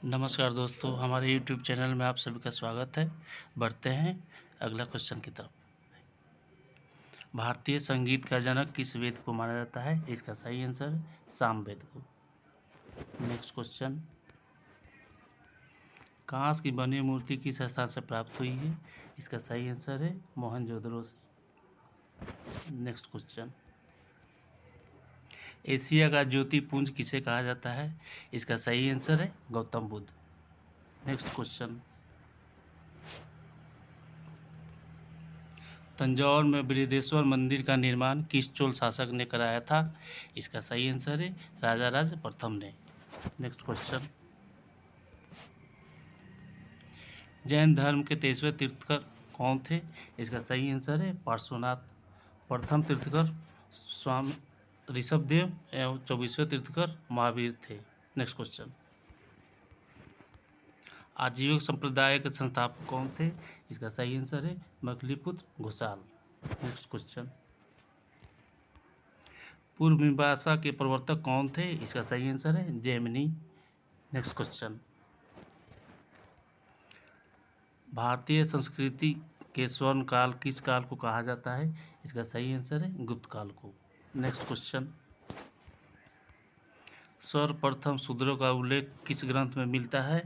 नमस्कार दोस्तों, हमारे यूट्यूब चैनल में आप सभी का स्वागत है। बढ़ते हैं अगला क्वेश्चन की तरफ। भारतीय संगीत का जनक किस वेद को माना जाता है? इसका सही आंसर है सामवेद को। नेक्स्ट क्वेश्चन, कांस की बनी मूर्ति किस स्थान से प्राप्त हुई है? इसका सही आंसर है मोहनजोदड़ो से। नेक्स्ट क्वेश्चन, एशिया का ज्योतिपुंज किसे कहा जाता है? इसका सही आंसर है गौतम बुद्ध। नेक्स्ट क्वेश्चन, तंजौर में बृहदेश्वर मंदिर का निर्माण किस चोल शासक ने कराया था? इसका सही आंसर है राजाराज प्रथम ने। नेक्स्ट क्वेश्चन, जैन धर्म के 23वें तीर्थकर कौन थे? इसका सही आंसर है पार्श्वनाथ। प्रथम तीर्थकर स्वामी ऋषभदेव एवं 24वें तीर्थकर महावीर थे। नेक्स्ट क्वेश्चन, आजीविक संप्रदाय के संस्थापक कौन थे? इसका सही आंसर है मगलीपुत्र घोषाल। नेक्स्ट क्वेश्चन, पूर्व मीमांसा के प्रवर्तक कौन थे? इसका सही आंसर है जैमिनी। नेक्स्ट क्वेश्चन, भारतीय संस्कृति के स्वर्ण काल किस काल को कहा जाता है? इसका सही आंसर है गुप्त काल को। नेक्स्ट क्वेश्चन, सर्वप्रथम शूद्रों का उल्लेख किस ग्रंथ में मिलता है?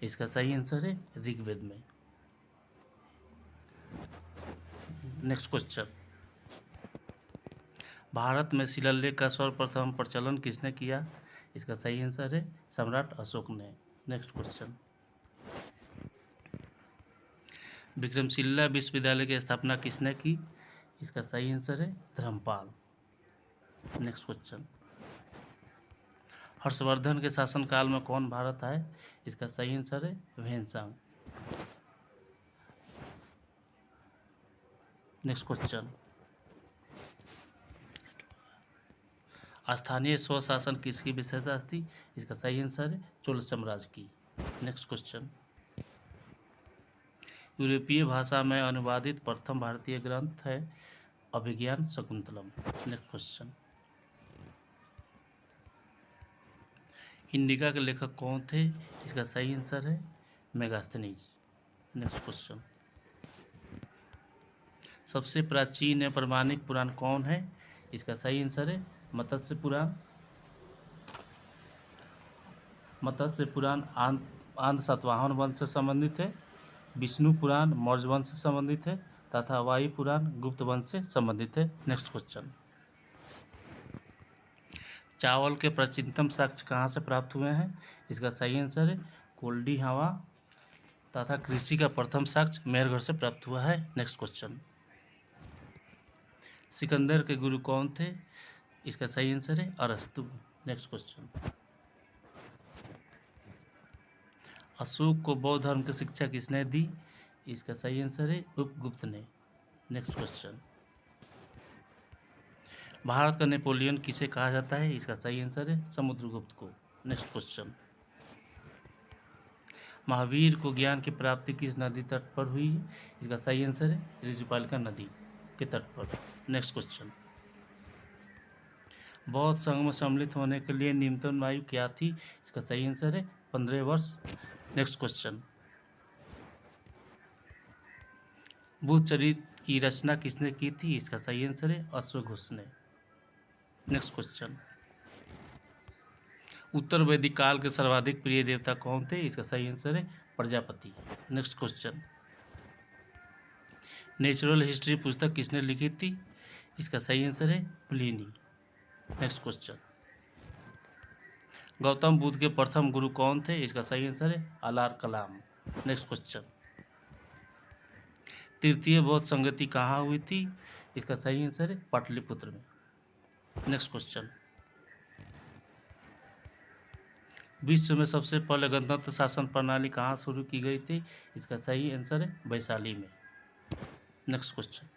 इसका सही आंसर है ऋग्वेद में। नेक्स्ट क्वेश्चन, भारत में शिलालेख का सर्वप्रथम प्रचलन किसने किया? इसका सही आंसर है सम्राट अशोक ने। नेक्स्ट क्वेश्चन, विक्रमशिला विश्वविद्यालय की स्थापना किसने की? इसका सही आंसर है धर्मपाल। नेक्स्ट क्वेश्चन, हर्षवर्धन के शासनकाल में कौन भारत आए? इसका सही आंसर है वैनसांग। नेक्स्ट क्वेश्चन, स्थानीय स्वशासन किसकी विशेषता थी? इसका सही आंसर है चोल साम्राज्य की। नेक्स्ट क्वेश्चन, यूरोपीय भाषा में अनुवादित प्रथम भारतीय ग्रंथ है अभिज्ञान शकुंतलम। नेक्स्ट क्वेश्चन, इंडिका के लेखक कौन थे? इसका सही आंसर है मेगास्थनीज। नेक्स्ट क्वेश्चन, सबसे प्राचीन या प्रमाणिक पुराण कौन है? इसका सही आंसर है मत्स्य पुराण। मत्स्य पुराण आंध्र सातवाहन वंश से संबंधित है। विष्णु पुराण मौर्य वंश से संबंधित है तथा वायु पुराण गुप्त वंश से संबंधित है। नेक्स्ट क्वेश्चन, चावल के प्राचीनतम साक्ष्य कहाँ से प्राप्त हुए हैं? इसका सही आंसर है कोल्डी हवा तथा कृषि का प्रथम साक्ष्य मेहरगढ़ से प्राप्त हुआ है। नेक्स्ट क्वेश्चन, सिकंदर के गुरु कौन थे? इसका सही आंसर है अरस्तु। नेक्स्ट क्वेश्चन, अशोक को बौद्ध धर्म की शिक्षा किसने दी? इसका सही आंसर है उपगुप्त ने। नेक्स्ट क्वेश्चन, भारत का नेपोलियन किसे कहा जाता है? इसका सही आंसर है समुद्रगुप्त को। नेक्स्ट क्वेश्चन, महावीर को ज्ञान की प्राप्ति किस नदी तट पर हुई? इसका सही आंसर है ऋजुपालिका नदी के तट पर। नेक्स्ट क्वेश्चन, बौद्ध संघ में सम्मिलित होने के लिए न्यूनतम आयु क्या थी? इसका सही आंसर है 15 वर्ष। नेक्स्ट क्वेश्चन, बुद्ध चरित्र की रचना किसने की थी? इसका सही आंसर है अश्वघोष ने। नेक्स्ट क्वेश्चन, उत्तर वैदिक काल के सर्वाधिक प्रिय देवता कौन थे? इसका सही आंसर है Prajapati. Next question, natural history पुस्तक किसने लिखी थी? इसका सही आंसर है Pliny. Next question, Gautam Buddha के प्रथम गुरु कौन थे? इसका सही आंसर है अलार कलाम। नेक्स्ट क्वेश्चन, तृतीय बौद्ध संगति कहाँ हुई थी? इसका सही आंसर है पाटलिपुत्र में। नेक्स्ट क्वेश्चन, विश्व में सबसे पहले गणतंत्र शासन प्रणाली कहाँ शुरू की गई थी? इसका सही आंसर है वैशाली में। नेक्स्ट क्वेश्चन,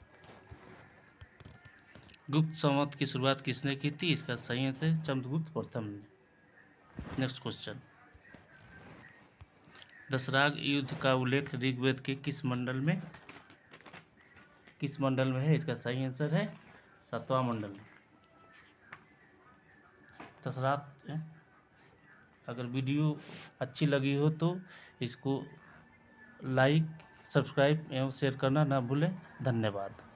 गुप्त संवत की शुरुआत किसने की थी? इसका सही आंसर है चंद्रगुप्त प्रथम ने। नेक्स्ट क्वेश्चन, दशराग युद्ध का उल्लेख ऋग्वेद के किस मंडल में है? इसका सही आंसर है 7वां मंडल। दशराग अगर वीडियो अच्छी लगी हो तो इसको लाइक, सब्सक्राइब एवं शेयर करना ना भूलें। धन्यवाद।